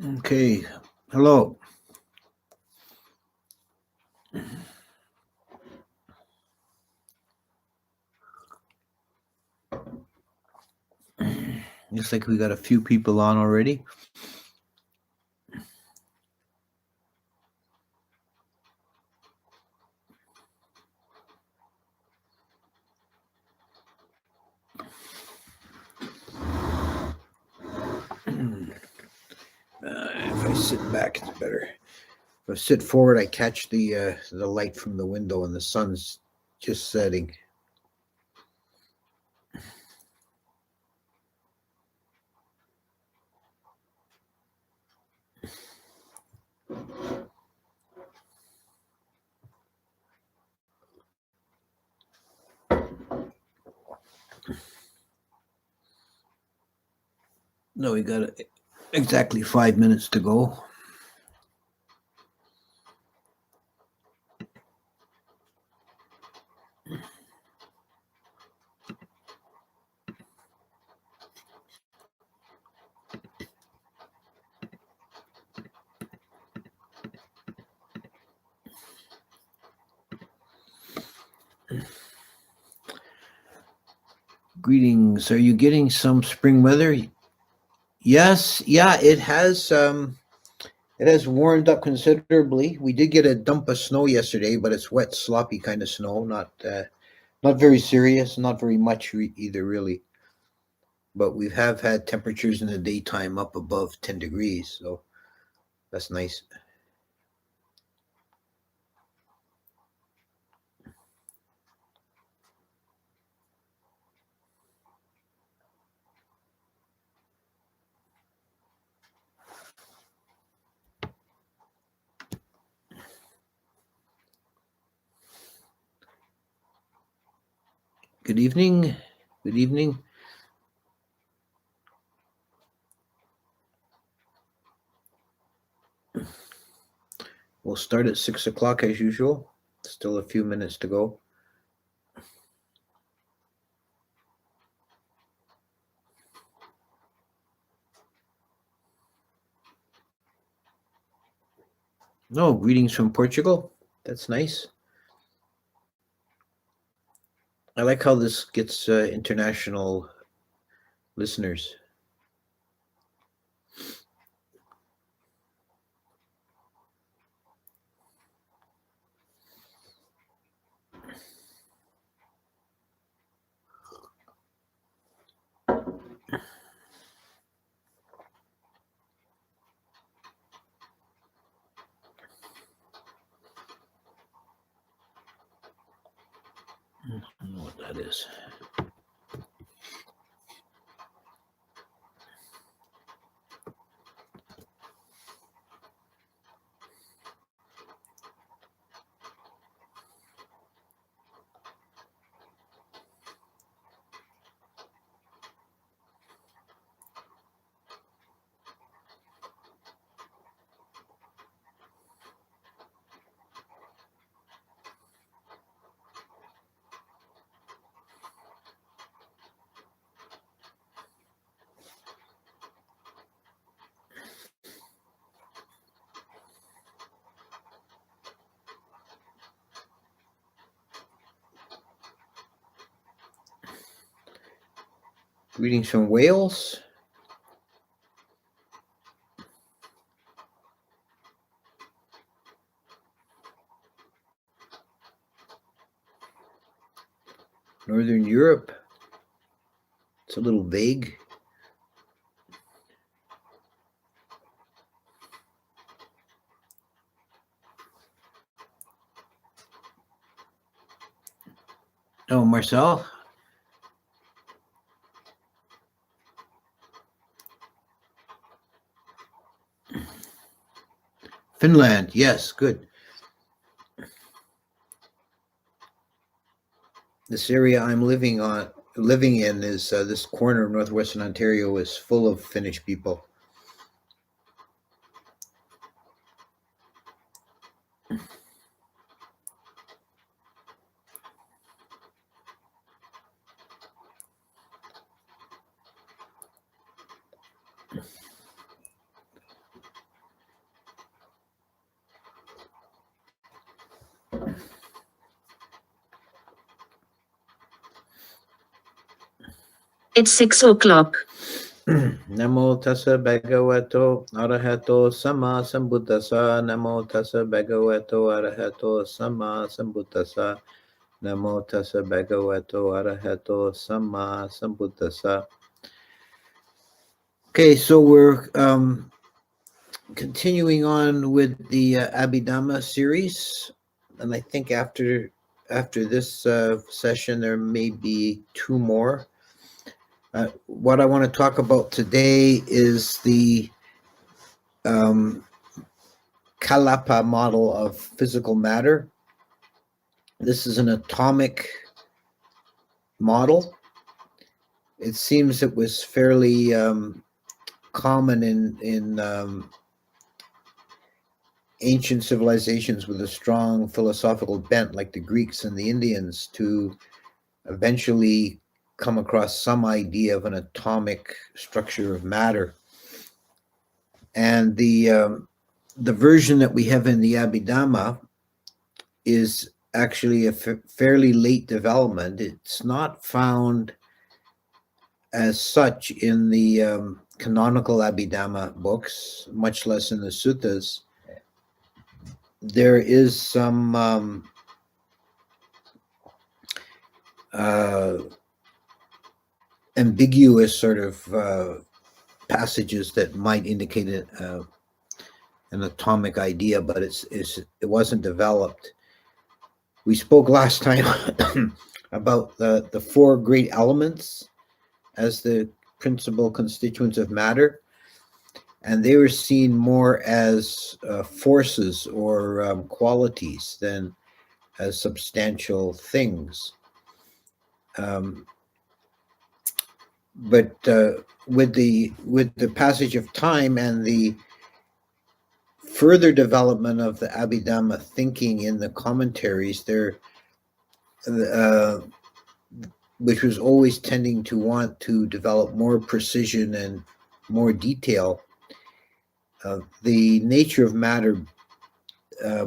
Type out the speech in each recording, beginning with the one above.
Okay, hello. Looks like we got a few people on already. If I sit back, it's better. If I sit forward, I catch the light from the window, and the sun's just setting. No, we got exactly 5 minutes to go. Greetings. Are you getting some spring weather? Yes. Yeah, it has. It has warmed up considerably. We did get a dump of snow yesterday, but it's wet, sloppy kind of snow. Not very serious. Not very much either, really. But we have had temperatures in the daytime up above 10 degrees, so that's nice. Good evening. Good evening. We'll start at 6 o'clock as usual. Still a few minutes to go. No, greetings from Portugal. That's nice. I like how this gets international listeners. I don't know what that is. Greetings from Wales. Northern Europe. It's a little vague. Oh, Marcel. Finland. Yes, good. This area I'm living in is this corner of northwestern Ontario is full of Finnish people. It's 6 o'clock. Namo tassa bhagavato arahato sama sambuddhassa. Namo tassa bhagavato arahato sama sambuddhassa. Namo tassa bhagavato arahato sama sambuddhassa. Okay, so we're continuing on with the Abhidhamma series, and I think after this session there may be two more. What I want to talk about today is the Kalapa model of physical matter. This is an atomic model. It seems it was fairly common in ancient civilizations with a strong philosophical bent, like the Greeks and the Indians, to eventually come across some idea of an atomic structure of matter. And the version that we have in the Abhidhamma is actually a fairly late development. It's not found as such in the canonical Abhidhamma books, much less in the suttas. There is some ambiguous sort of passages that might indicate an atomic idea, but it wasn't developed. We spoke last time about the four great elements as the principal constituents of matter, and they were seen more as forces or qualities than as substantial things. But with the passage of time and the further development of the Abhidhamma thinking in the commentaries, there, which was always tending to want to develop more precision and more detail, the nature of matter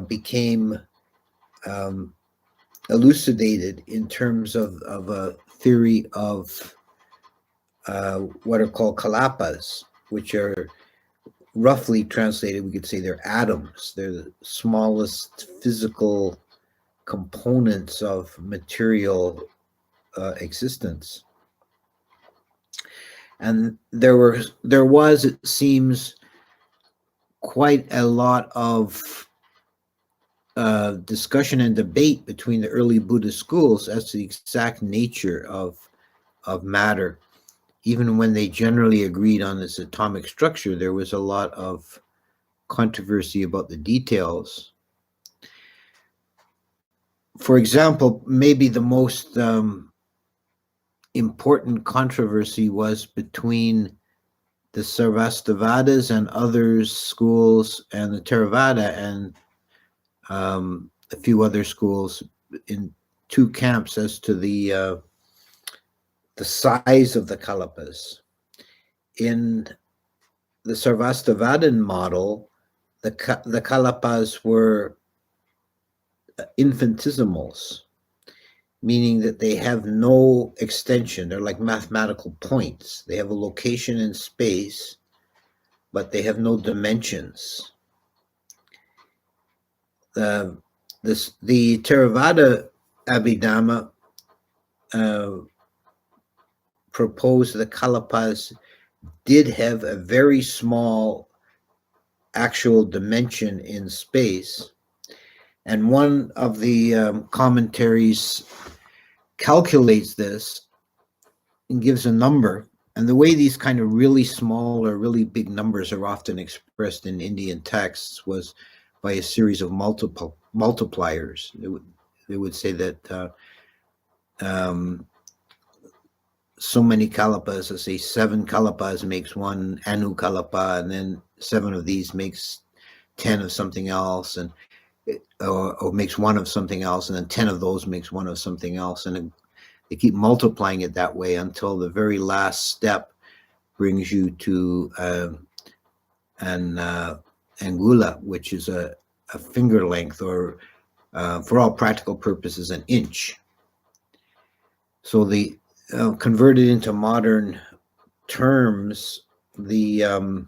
became elucidated in terms of a theory of what are called kalapas, which are roughly translated, we could say they're atoms. They're the smallest physical components of material existence. And there was, it seems, quite a lot of discussion and debate between the early Buddhist schools as to the exact nature of matter. Even when they generally agreed on its atomic structure, there was a lot of controversy about the details. For example, maybe the most important controversy was between the Sarvastivadis and others schools and the Theravada and a few other schools in two camps as to the size of the kalapas. In the Sarvastivadin model, the kalapas were infinitesimals, meaning that they have no extension. They're like mathematical points. They have a location in space, but they have no dimensions. The Theravada Abhidhamma proposed the kalapas did have a very small actual dimension in space, and one of the commentaries calculates this and gives a number. And the way these kind of really small or really big numbers are often expressed in Indian texts was by a series of multipliers. They would say that so many kalapas, let's say 7 kalapas makes one anu kalapa, and then 7 of these makes 10 of something else, and or makes 1 of something else, and then 10 of those makes 1 of something else, and they keep multiplying it that way until the very last step brings you to an angula, which is a finger length, or for all practical purposes, an inch. So the converted into modern terms, the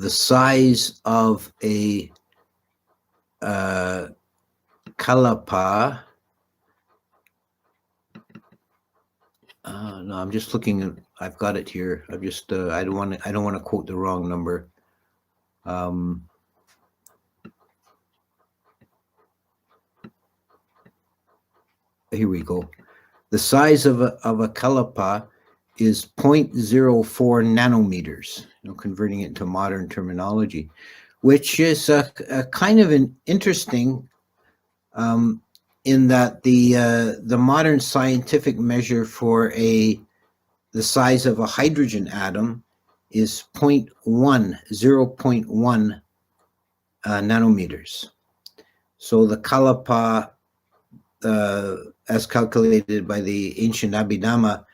size of a kalapa. No, I'm just looking. I've got it here. I'm just. I don't want to quote the wrong number. Here we go. The size of a kalapa is 0.04 nanometers. Converting it into modern terminology, which is a kind of an interesting. In that the modern scientific measure for the size of a hydrogen atom is 0.1 nanometers. So the kalapa, as calculated by the ancient Abhidhamma,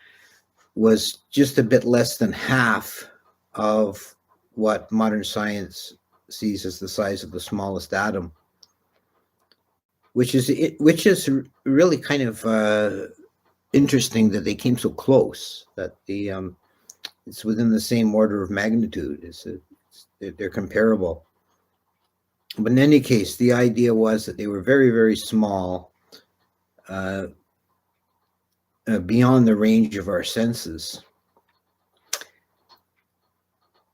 was just a bit less than half of what modern science sees as the size of the smallest atom. Which is really kind of interesting that they came so close. That it's within the same order of magnitude. They're comparable. But in any case, the idea was that they were very, very small, beyond the range of our senses.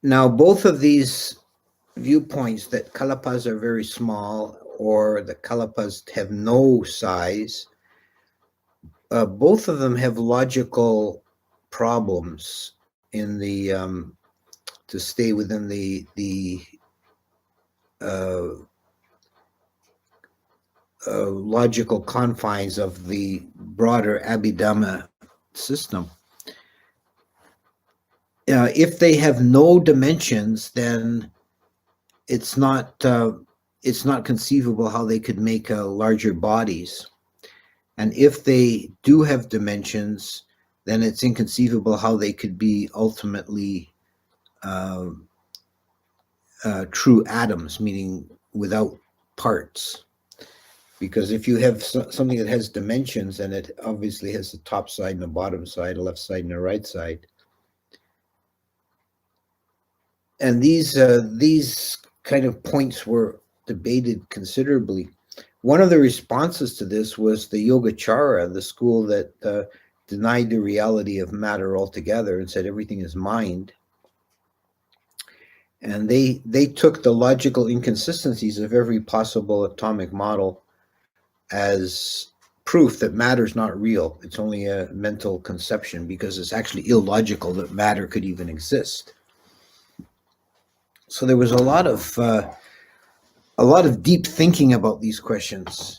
Now, both of these viewpoints, that kalapas are very small, or the kalapas have no size, both of them have logical problems in the to stay within the logical confines of the broader Abhidhamma system. If they have no dimensions, then it's not conceivable how they could make larger bodies. And if they do have dimensions, then it's inconceivable how they could be ultimately true atoms, meaning without parts. Because if you have something that has dimensions, then it obviously has a top side and a bottom side, a left side and a right side. And these kind of points were debated considerably. One of the responses to this was the Yogacara, the school that denied the reality of matter altogether and said everything is mind. And they took the logical inconsistencies of every possible atomic model as proof that matter is not real. It's only a mental conception, because it's actually illogical that matter could even exist. So there was a lot of deep thinking about these questions.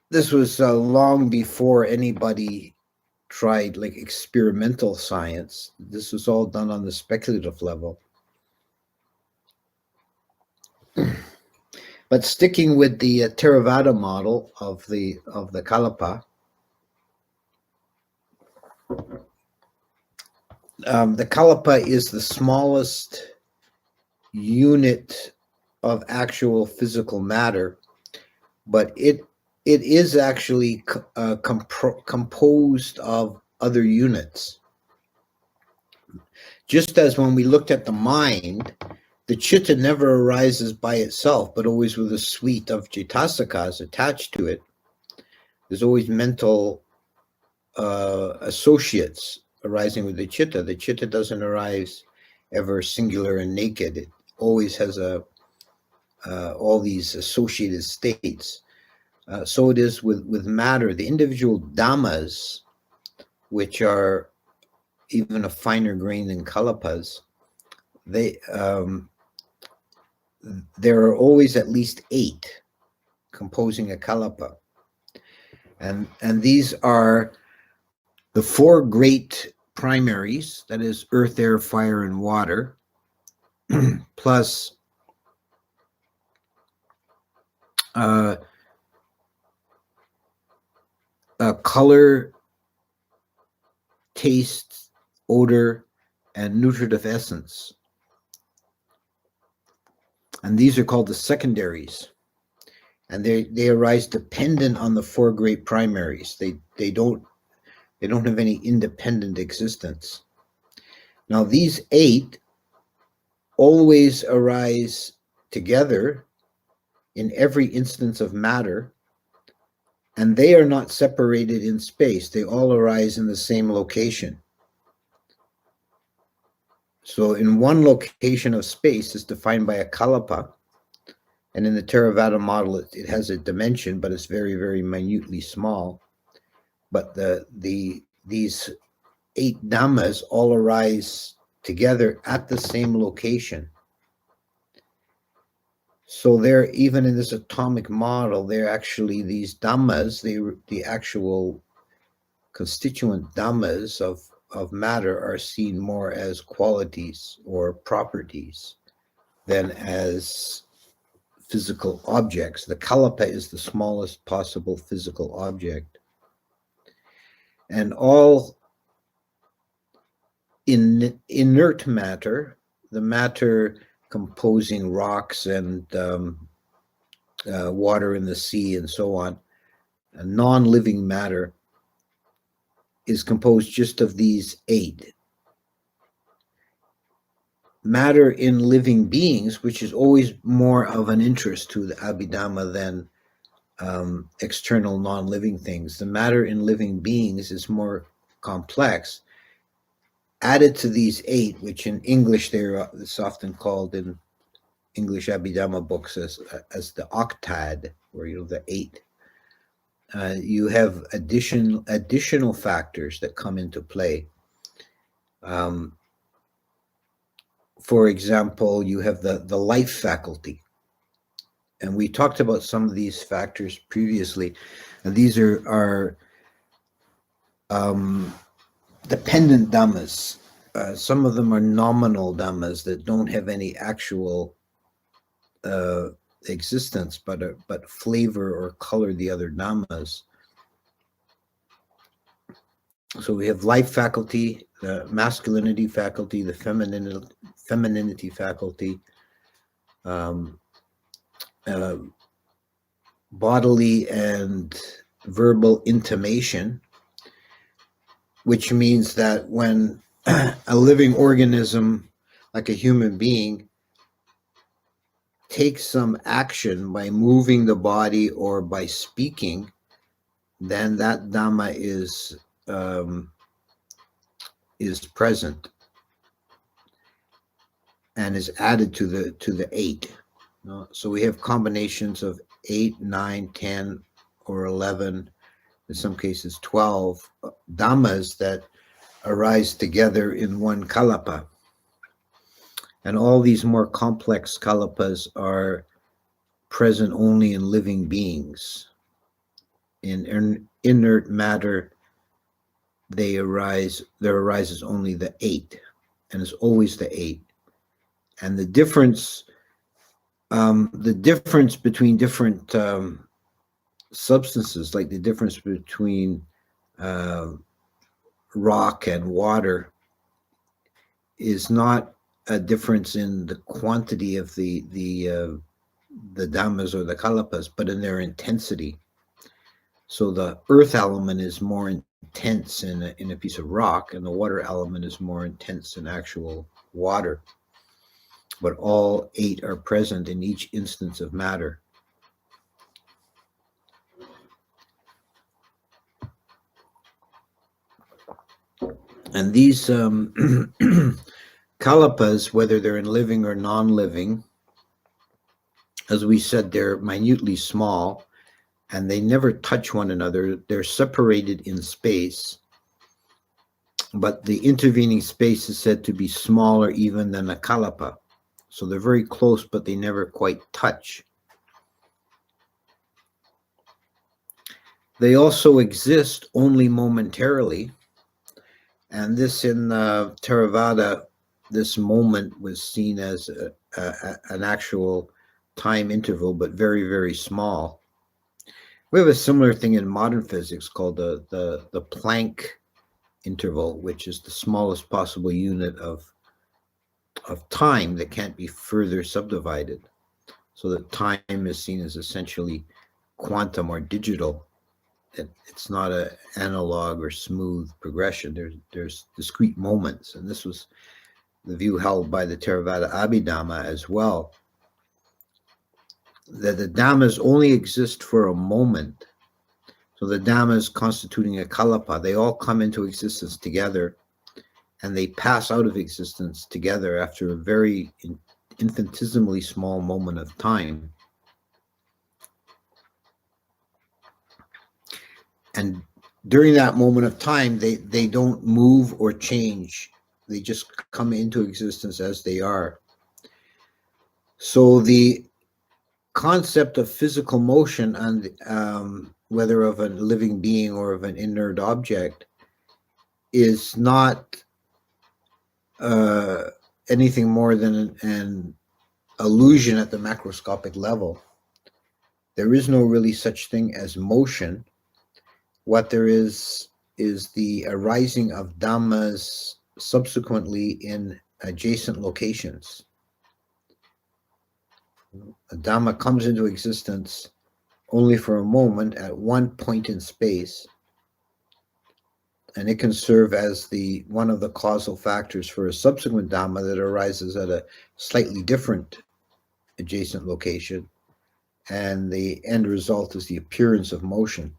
This was long before anybody tried like experimental science. This was all done on the speculative level. But sticking with the Theravada model of the Kalapa, the Kalapa is the smallest unit of actual physical matter, but it is actually composed of other units. Just as when we looked at the mind, the chitta never arises by itself, but always with a suite of jetasakas attached to it. There's always mental associates arising with the chitta. The chitta doesn't arise ever singular and naked. It always has all these associated states. So it is with matter. The individual dhammas, which are even a finer grain than kalapas, there are always at least 8 composing a kalapa. And these are the 4 great primaries, that is earth, air, fire, and water, plus color, taste, odor, and nutritive essence. And these are called the secondaries. and they arise dependent on the four great primaries. They don't have any independent existence. Now these eight always arise together in every instance of matter, and they are not separated in space. They all arise in the same location. So in one location of space is defined by a kalapa, and in the Theravada model, it has a dimension, but it's very, very minutely small. But these 8 dhammas all arise together at the same location. So they're, even in this atomic model, they're actually these dhammas, the actual constituent dhammas of matter are seen more as qualities or properties than as physical objects. The kalapa is the smallest possible physical object. And all in inert matter, the matter composing rocks and water in the sea and so on, a non-living matter is composed just of these 8. Matter in living beings, which is always more of an interest to the Abhidhamma than external non-living things. The matter in living beings is more complex. Added to these 8, which in English it's often called in English Abhidhamma books as the octad, or the 8. You have additional factors that come into play. For example, you have the life faculty. And we talked about some of these factors previously. And these are dependent dhammas. Some of them are nominal dhammas that don't have any actual existence, but flavor or color the other dhammas. So we have life faculty, the masculinity faculty, the femininity faculty, bodily and verbal intimation, which means that when a living organism, like a human being, takes some action by moving the body or by speaking, then that dhamma is present and is added to the 8. So we have combinations of 8, 9, 10, or 11, in some cases 12 dhammas that arise together in one kalapa. And all these more complex kalapas are present only in living beings. In inert matter, there arises only the 8, and it's always the 8. And the difference between different substances, like the difference between rock and water, is not a difference in the quantity of the dhammas or the kalapas, but in their intensity. So the earth element is more intense in a piece of rock, and the water element is more intense in actual water. But all 8 are present in each instance of matter. And these kalapas, whether they're in living or non-living, as we said, they're minutely small, and they never touch one another. They're separated in space, but the intervening space is said to be smaller even than a kalapa. So they're very close, but they never quite touch. They also exist only momentarily, and this in Theravada, this moment was seen as an actual time interval, but very, very small. We have a similar thing in modern physics called the Planck interval, which is the smallest possible unit of time that can't be further subdivided. So that time is seen as essentially quantum or digital. It's not an analog or smooth progression. There's discrete moments, and this was the view held by the Theravada Abhidhamma as well, that the dhammas only exist for a moment. So the dhammas constituting a kalapa, they all come into existence together, and they pass out of existence together after a very infinitesimally small moment of time. And during that moment of time, they don't move or change. They just come into existence as they are. So the concept of physical motion, and whether of a living being or of an inert object, is not anything more than an illusion at the macroscopic level. There is no really such thing as motion. What there is the arising of dhammas subsequently in adjacent locations. A dhamma comes into existence only for a moment at one point in space, and it can serve as one of the causal factors for a subsequent dhamma that arises at a slightly different adjacent location, and the end result is the appearance of motion.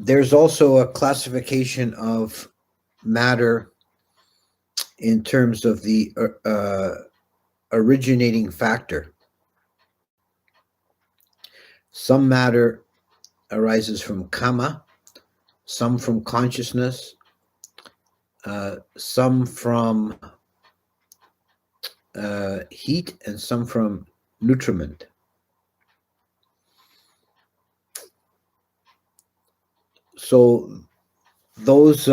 There's also a classification of matter in terms of the originating factor. Some matter arises from kama, some from consciousness, some from heat, and some from nutriment. So those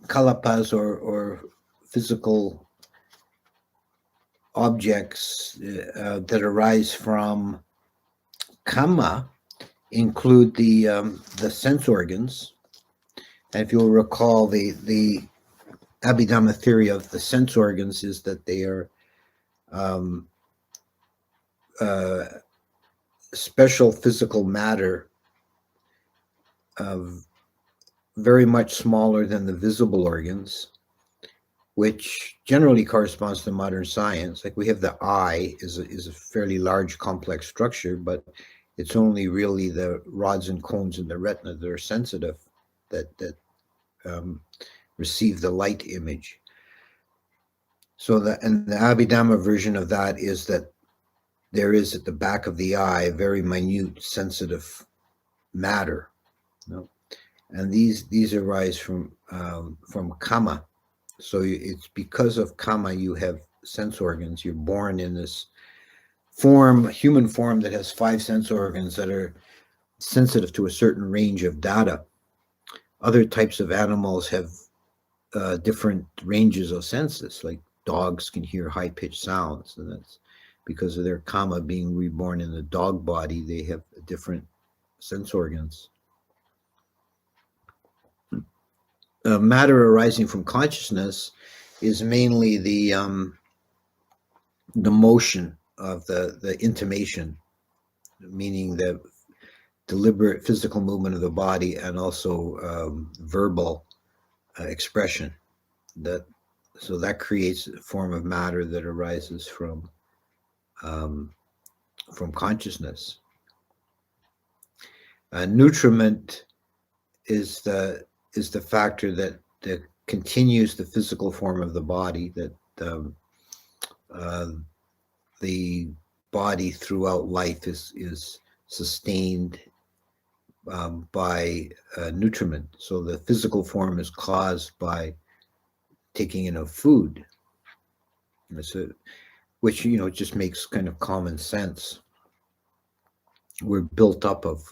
kalapas or physical objects that arise from kama include the sense organs. And if you'll recall, the Abhidhamma theory of the sense organs is that they are special physical matter, very much smaller than the visible organs, which generally corresponds to modern science. Like we have the eye is a fairly large, complex structure, but it's only really the rods and cones in the retina that are sensitive, that receive the light image. So and the Abhidhamma version of that is that there is at the back of the eye very minute sensitive matter, and these arise from kama. So it's because of kama you have sense organs. You're born in this human form that has 5 sense organs that are sensitive to a certain range of data. Other types of animals have different ranges of senses, like dogs can hear high-pitched sounds, and that's because of their kama being reborn in the dog body. They have different sense organs. Matter arising from consciousness is mainly the motion of the intimation, meaning the deliberate physical movement of the body, and also verbal expression. So that creates a form of matter that arises from consciousness. Nutriment is the factor that continues the physical form of the body, that the body throughout life is sustained by nutriment. So the physical form is caused by taking in of food, which just makes kind of common sense. We're built up of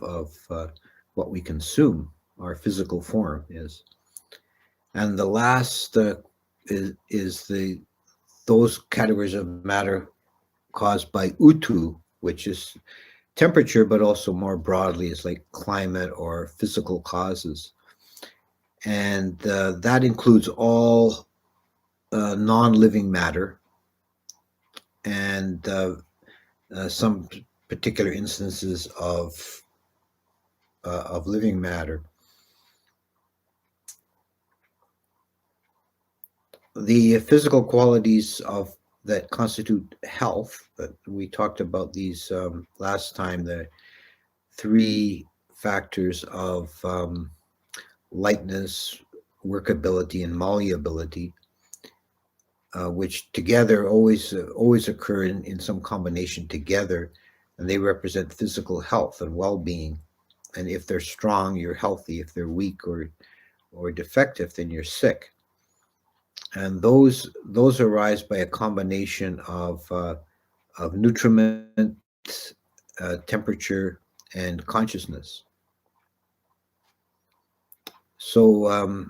what we consume. Our physical form is. And the last is those categories of matter caused by utu, which is temperature, but also more broadly is like climate or physical causes. And that includes all non-living matter and some particular instances of living matter. The physical qualities of that constitute health, but we talked about these last time, the three factors of lightness, workability, and malleability, which together always occur in some combination together, and they represent physical health and well-being. And if they're strong, you're healthy. If they're weak or defective, then you're sick. And those arise by a combination of nutriment, temperature, and consciousness. So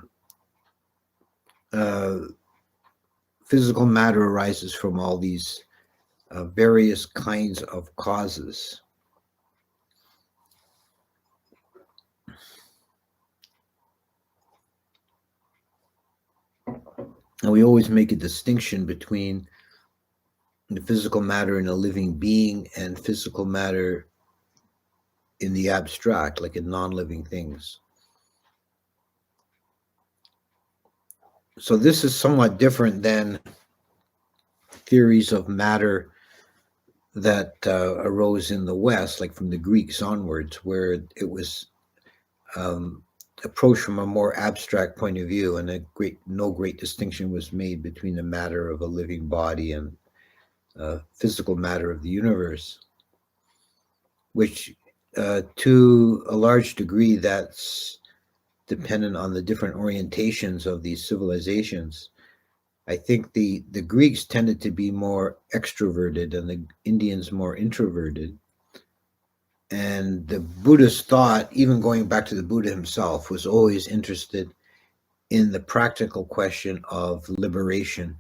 physical matter arises from all these various kinds of causes. And we always make a distinction between the physical matter in a living being and physical matter in the abstract, like in non-living things. So this is somewhat different than theories of matter that arose in the West, like from the Greeks onwards, where it was approached from a more abstract point of view, and no great distinction was made between the matter of a living body and physical matter of the universe, which to a large degree that's dependent on the different orientations of these civilizations. I think the Greeks tended to be more extroverted and the Indians more introverted. And the Buddhist thought, even going back to the Buddha himself, was always interested in the practical question of liberation,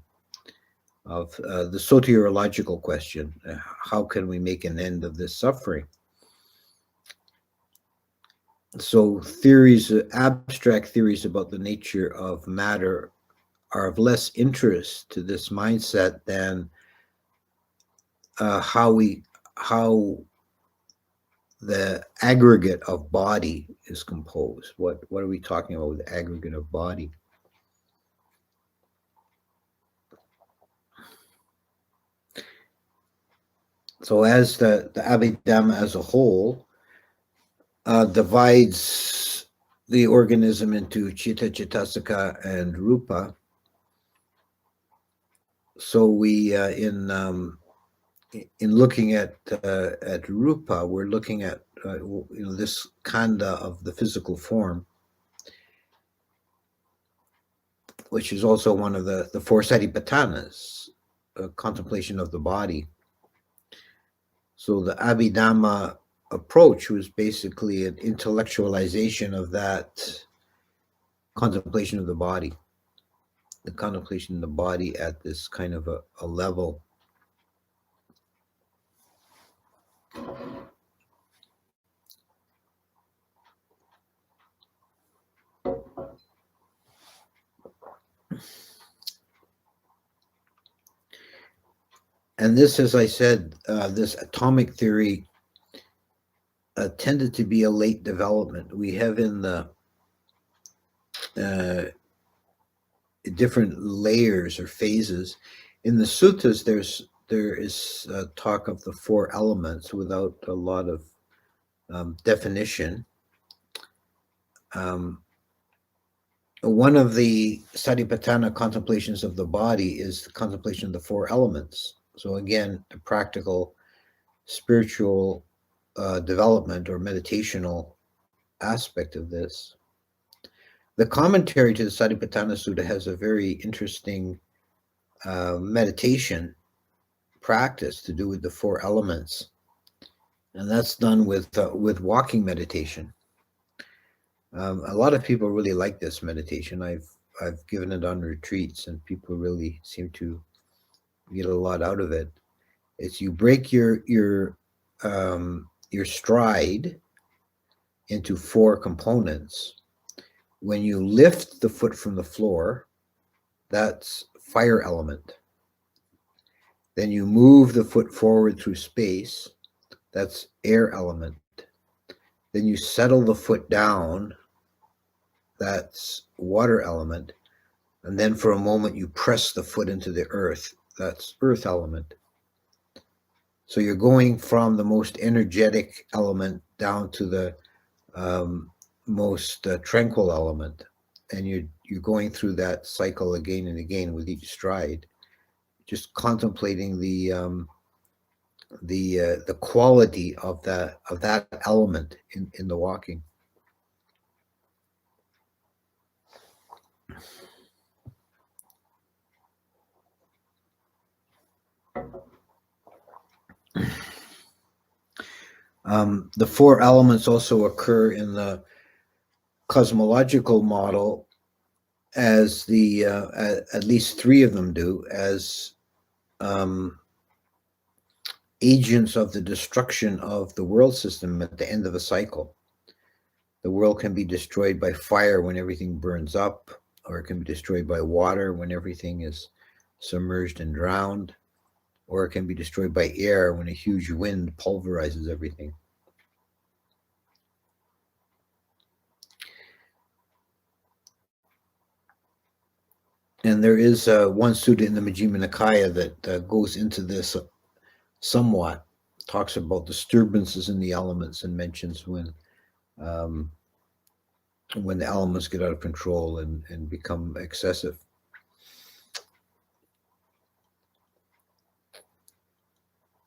of the soteriological question. How can we make an end of this suffering? So abstract theories about the nature of matter are of less interest to this mindset than how the aggregate of body is composed. What are we talking about with the aggregate of body? So as the Abhidhamma as a whole divides the organism into chitta, chittasika, and rupa, so we in looking at rupa, we're looking at this khandha of the physical form, which is also one of the four satipatthanas, contemplation of the body. So the Abhidhamma approach was basically an intellectualization of that contemplation of the body, the contemplation of the body at this kind of a level. And this, as I said, this atomic theory tended to be a late development. We have in the different layers or phases. In the suttas, there is talk of the four elements without a lot of definition. One of the satipatthana contemplations of the body is the contemplation of the four elements. So again, a practical spiritual development or meditational aspect of this. The commentary to the Satipatthana Sutta has a very interesting meditation practice to do with the four elements, and that's done with walking meditation. A lot of people really like this meditation. I've I've given it on retreats, and people really seem to get a lot out of it. It's you break your stride into 4 components. When you lift the foot from the floor, that's fire element. Then you move the foot forward through space, that's air element. Then you settle the foot down, that's water element. And then for a moment you press the foot into the earth, that's earth element. So you're going from the most energetic element down to the most tranquil element, and you're going through that cycle again and again with each stride, just contemplating the quality of that element in the walking. The 4 elements also occur in the cosmological model as the at least 3 of them do as agents of the destruction of the world system at the end of a cycle. The world can be destroyed by fire when everything burns up, or it can be destroyed by water when everything is submerged and drowned, or it can be destroyed by air when a huge wind pulverizes everything. And there is one sutta in the Majjhima Nikaya that goes into this somewhat, talks about disturbances in the elements and mentions when the elements get out of control and become excessive.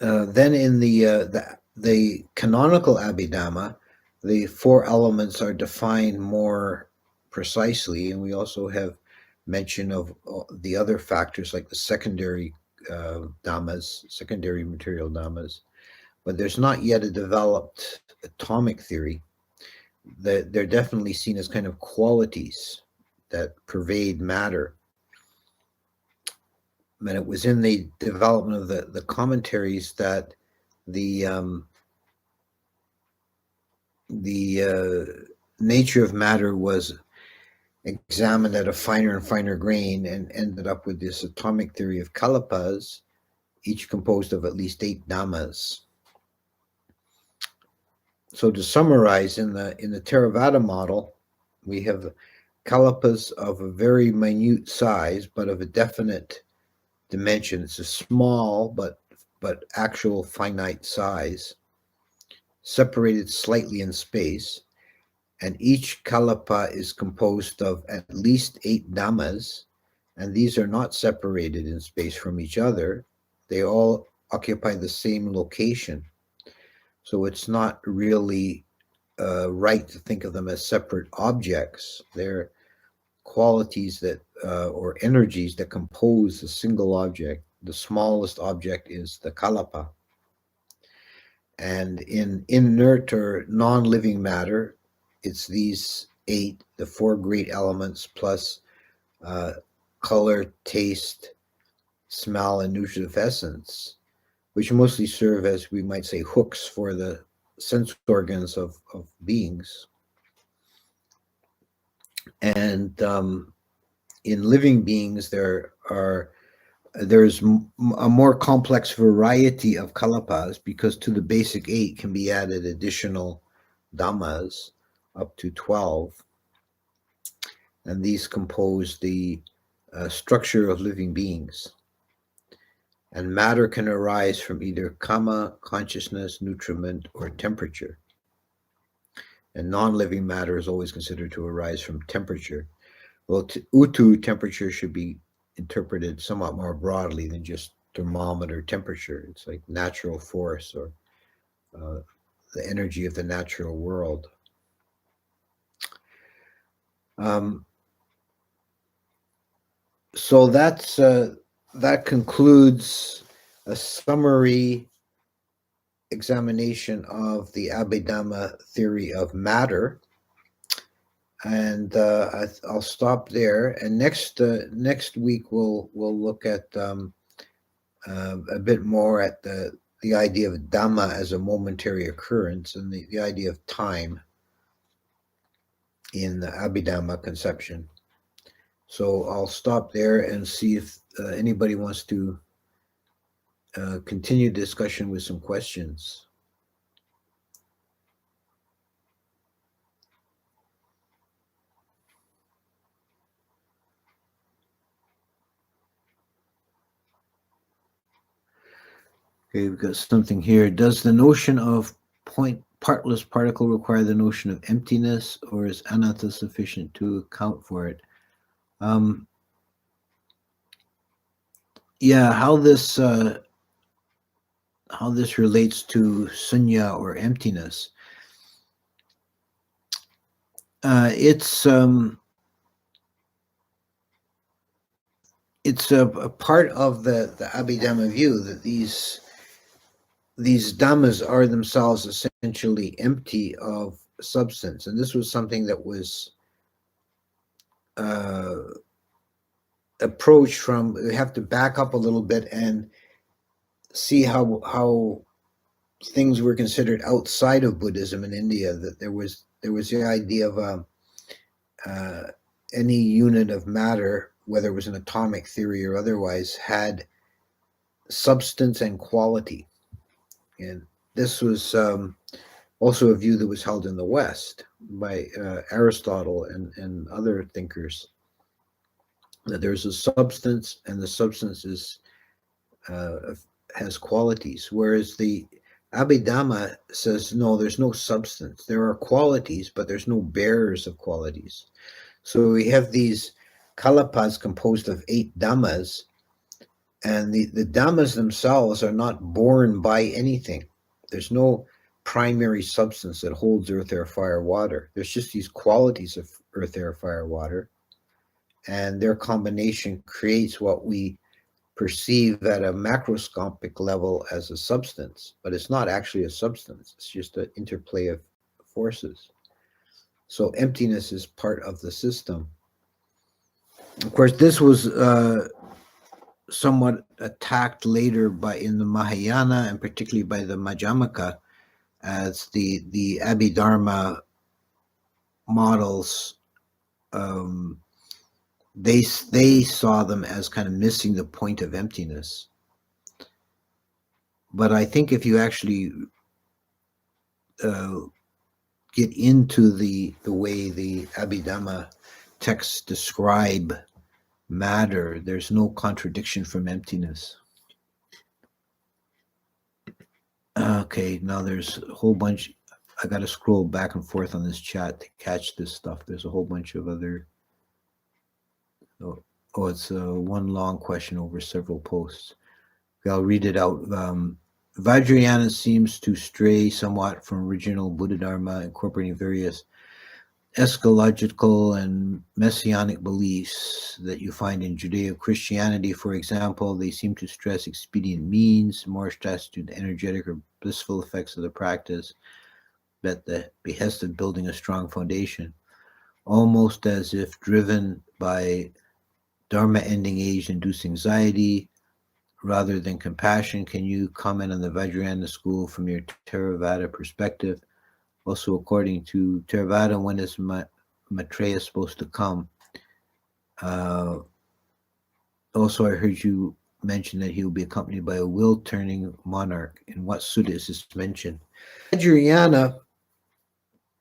Then in the canonical Abhidhamma, the 4 elements are defined more precisely, and we also have mention of the other factors like the secondary dhammas, secondary material dhammas, but there's not yet a developed atomic theory. They're definitely seen as kind of qualities that pervade matter. And it was in the development of the commentaries that the nature of matter was examined at a finer and finer grain and ended up with this atomic theory of kalapas, each composed of at least 8 dhammas. So to summarize, in the Theravada model, we have kalapas of a very minute size, but of a definite dimension. It's a small but actual finite size, separated slightly in space, and each kalapa is composed of at least 8 dhammas, and these are not separated in space from each other. They all occupy the same location. So it's not really right to think of them as separate objects. They're qualities that or energies that compose a single object. The smallest object is the kalapa. And in inert or non-living matter, it's these 8, the 4 great elements, plus color, taste, smell, and nutritive essence, which mostly serve as, we might say, hooks for the sense organs of beings. And in living beings, there's a more complex variety of kalapas, because to the basic 8 can be added additional dhammas, up to 12. And these compose the structure of living beings. And matter can arise from either kama, consciousness, nutriment, or temperature. And non-living matter is always considered to arise from temperature. Well, utu, temperature, should be interpreted somewhat more broadly than just thermometer temperature. It's like natural force, or the energy of the natural world. So that concludes a summary examination of the Abhidhamma theory of matter. And I'll stop there. And next week we'll look at a bit more at the idea of dhamma as a momentary occurrence and the idea of time in the Abhidhamma conception. So I'll stop there and see if anybody wants to continue discussion with some questions. Okay, we've got something here. Does the notion of partless particle require the notion of emptiness, or is anatta sufficient to account for it? Yeah, how this relates to sunya or emptiness. It's a part of the Abhidhamma view that these dhammas are themselves essentially empty of substance, and this was something that was approached from. We have to back up a little bit and see how things were considered outside of Buddhism in India. That there was the idea of any unit of matter, whether it was an atomic theory or otherwise, had substance and quality. And this was also a view that was held in the West by Aristotle and other thinkers, that there's a substance and the substance has qualities, whereas the Abhidhamma says, no, there's no substance. There are qualities, but there's no bearers of qualities. So we have these kalapas composed of 8 dhammas, and the dhammas themselves are not born by anything. There's no primary substance that holds earth, air, fire, water. There's just these qualities of earth, air, fire, water, and their combination creates what we perceive at a macroscopic level as a substance, but it's not actually a substance. It's just an interplay of forces. So emptiness is part of the system. Of course, this was somewhat attacked later in the Mahayana, and particularly by the Madhyamaka, as the Abhidharma models. They saw them as kind of missing the point of emptiness. But I think if you actually get into the way the Abhidhamma texts describe matter, there's no contradiction from emptiness. Okay, now there's a whole bunch. I got to scroll back and forth on this chat to catch this stuff. There's a whole bunch of other. Oh, it's one long question over several posts. I'll read it out. Vajrayana seems to stray somewhat from original Buddha Dharma, incorporating various eschatological and messianic beliefs that you find in Judeo-Christianity. For example, they seem to stress expedient means, more stress to the energetic or blissful effects of the practice, at the behest of building a strong foundation, almost as if driven by Dharma ending age induced anxiety rather than compassion. Can you comment on the Vajrayana school from your Theravada perspective? Also, according to Theravada, when is Maitreya supposed to come? Also, I heard you mention that he will be accompanied by a will-turning monarch. In what sutta is this mentioned? Vajrayana,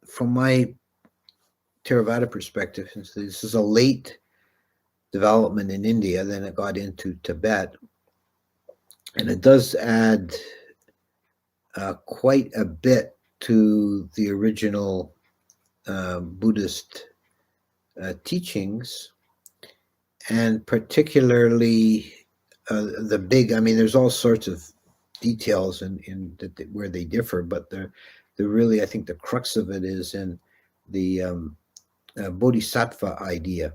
from my Theravada perspective, since this is a late development in India, then it got into Tibet, and it does add quite a bit to the original Buddhist teachings, and particularly the big. I mean, there's all sorts of details in where they differ, but the really, I think the crux of it is in the bodhisattva idea,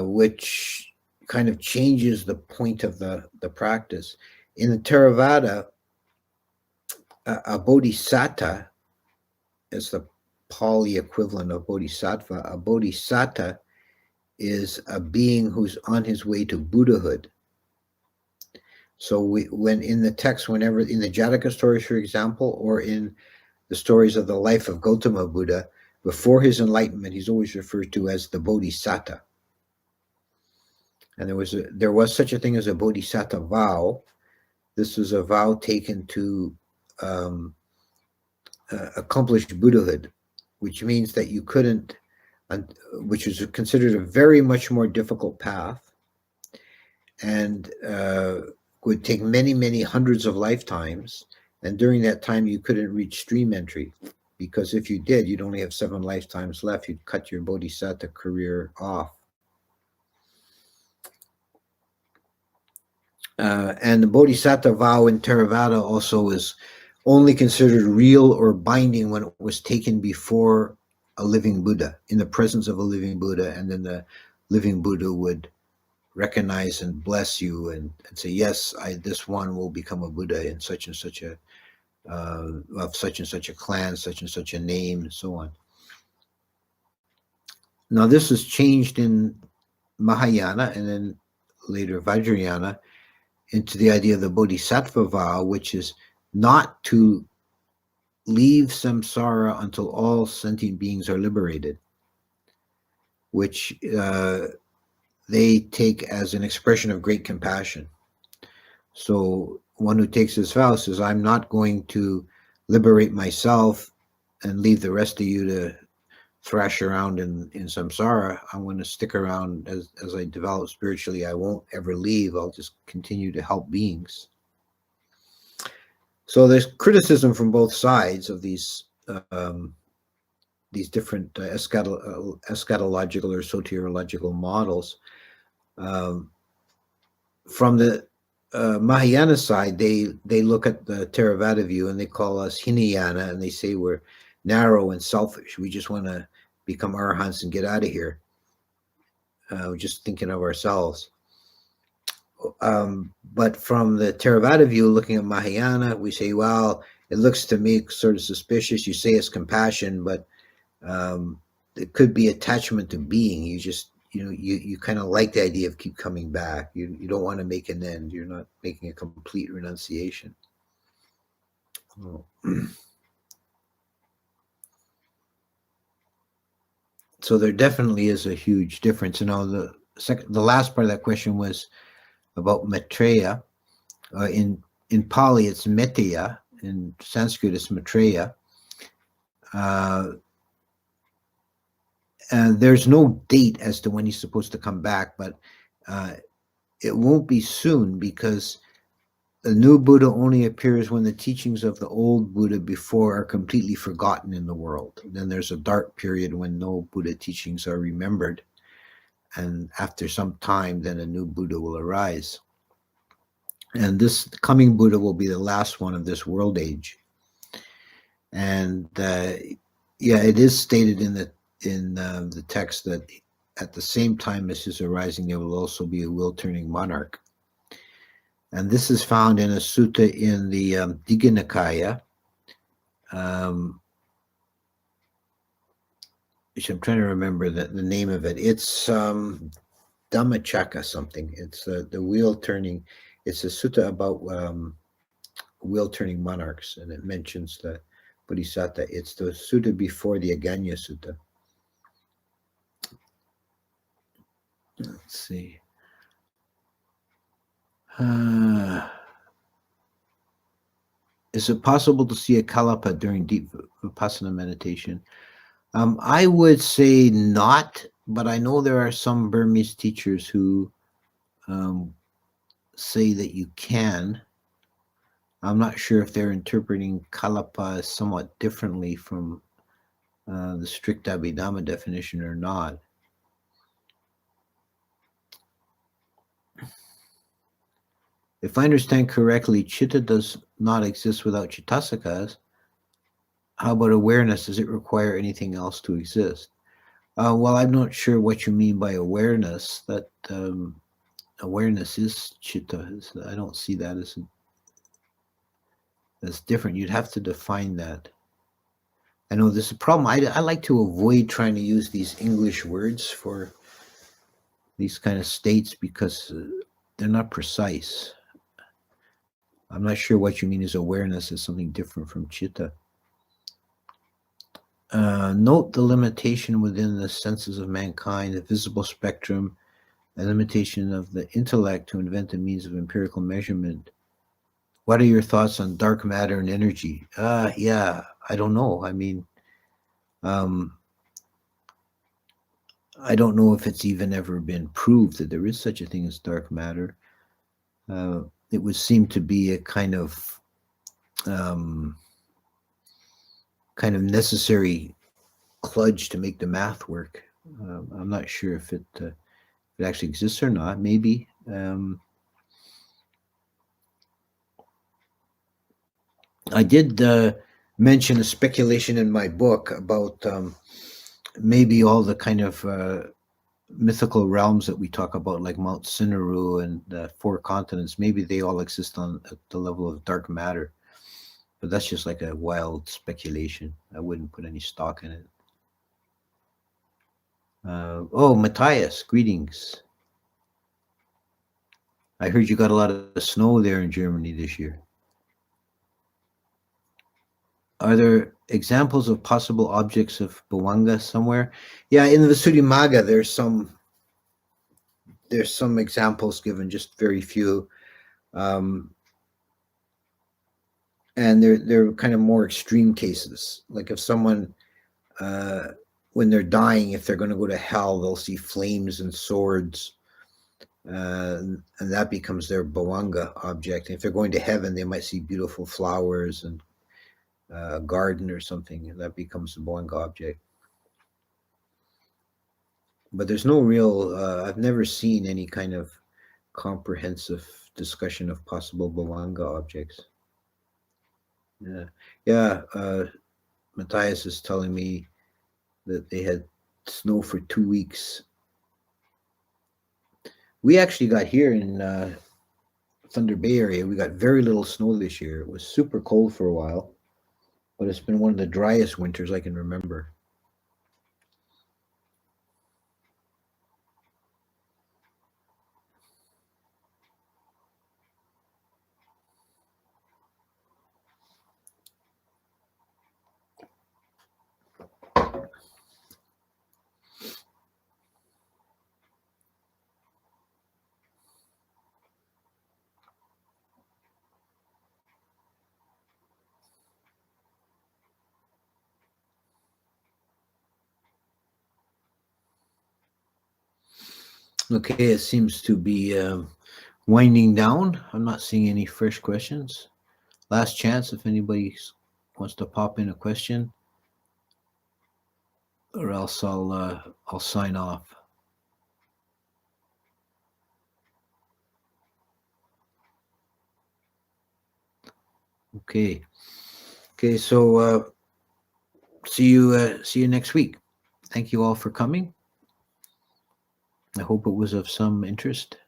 which kind of changes the point of the practice. In the Theravada, a bodhisattva is the Pali equivalent of bodhisattva. A bodhisattva is a being who's on his way to Buddhahood. So when in the text, whenever in the Jataka stories, for example, or in the stories of the life of Gautama Buddha, before his enlightenment, he's always referred to as the bodhisattva. And there was such a thing as a bodhisattva vow. This was a vow taken to accomplish Buddhahood, which means that you couldn't, which was considered a very much more difficult path, and would take many, many hundreds of lifetimes. And during that time, you couldn't reach stream entry, because if you did, you'd only have 7 lifetimes left. You'd cut your bodhisattva career off. And the bodhisattva vow in Theravada also is only considered real or binding when it was taken before a living Buddha, in the presence of a living Buddha, and then the living Buddha would recognize and bless you and say, yes, this one will become a Buddha in such and such a of such and such a clan, such and such a name, and so on. Now this is changed in Mahayana and then later Vajrayana into the idea of the bodhisattva vow, which is not to leave samsara until all sentient beings are liberated, which they take as an expression of great compassion. So one who takes this vow says, I'm not going to liberate myself and leave the rest of you to thrash around in samsara. I'm going to stick around as I develop spiritually. I won't ever leave. I'll just continue to help beings. So there's criticism from both sides of these different eschatological or soteriological models. From the Mahayana side, they look at the Theravada view and they call us Hinayana, and they say we're narrow and selfish. We just want to become arahants and get out of here. We're just thinking of ourselves. But from the Theravada view, looking at Mahayana, we say, well, it looks to me sort of suspicious. You say it's compassion, but it could be attachment to being. You just, you kind of like the idea of keep coming back. You don't want to make an end. You're not making a complete renunciation. Oh. So there definitely is a huge difference. The last part of that question was about Maitreya. In Pali, it's Metteyya. In Sanskrit, it's Maitreya. There's no date as to when he's supposed to come back, but it won't be soon, because the new Buddha only appears when the teachings of the old Buddha before are completely forgotten in the world. Then there's a dark period when no Buddha teachings are remembered. And after some time, then a new Buddha will arise. And this coming Buddha will be the last one of this world age. And it is stated in the text that at the same time as his arising, there will also be a wheel-turning monarch. And this is found in a sutta in the Digha Nikaya, which I'm trying to remember the name of it. It's Dhammachakka something. It's the wheel-turning. It's a sutta about wheel-turning monarchs, and it mentions the Bodhisattva. It's the sutta before the Aganya Sutta. Let's see. Is it possible to see a kalapa during deep vipassana meditation? I would say not, but I know there are some Burmese teachers who say that you can. I'm not sure if they're interpreting kalapa somewhat differently from the strict Abhidhamma definition or not. If I understand correctly, chitta does not exist without chittasakas. How about awareness? Does it require anything else to exist? Well, I'm not sure what you mean by awareness. That awareness is chitta. I don't see that as different. You'd have to define that. I know this is a problem. I like to avoid trying to use these English words for these kind of states because they're not precise. I'm not sure what you mean as awareness is something different from chitta. Note the limitation within the senses of mankind, the visible spectrum, a limitation of the intellect to invent a means of empirical measurement. What are your thoughts on dark matter and energy? Yeah, I don't know. I mean, I don't know if it's even ever been proved that there is such a thing as dark matter. It would seem to be a kind of necessary kludge to make the math work. I'm not sure if it actually exists or not. Maybe. I did mention a speculation in my book about maybe all the kind of mythical realms that we talk about, like Mount Sindaru and the 4 continents. Maybe they all exist at the level of dark matter. But that's just like a wild speculation. I wouldn't put any stock in it. Oh, Matthias, greetings. I heard you got a lot of snow there in Germany this year. Are there examples of possible objects of Bhavanga somewhere? Yeah, in the Visuddhimagga, there's some examples given, just very few. And they're kind of more extreme cases. Like if someone, when they're dying, if they're going to go to hell, they'll see flames and swords. And that becomes their Bhavanga object. And if they're going to heaven, they might see beautiful flowers and a garden or something, and that becomes the Bhavanga object. But there's no real, I've never seen any kind of comprehensive discussion of possible Bhavanga objects. Yeah. Matthias is telling me that they had snow for 2 weeks. We actually got here in Thunder Bay area, we got very little snow this year. It was super cold for a while, but it's been one of the driest winters I can remember. Okay, it seems to be winding down. I'm not seeing any fresh questions. Last chance if anybody wants to pop in a question, or else I'll sign off. Okay, so see you next week. Thank you all for coming. I hope it was of some interest.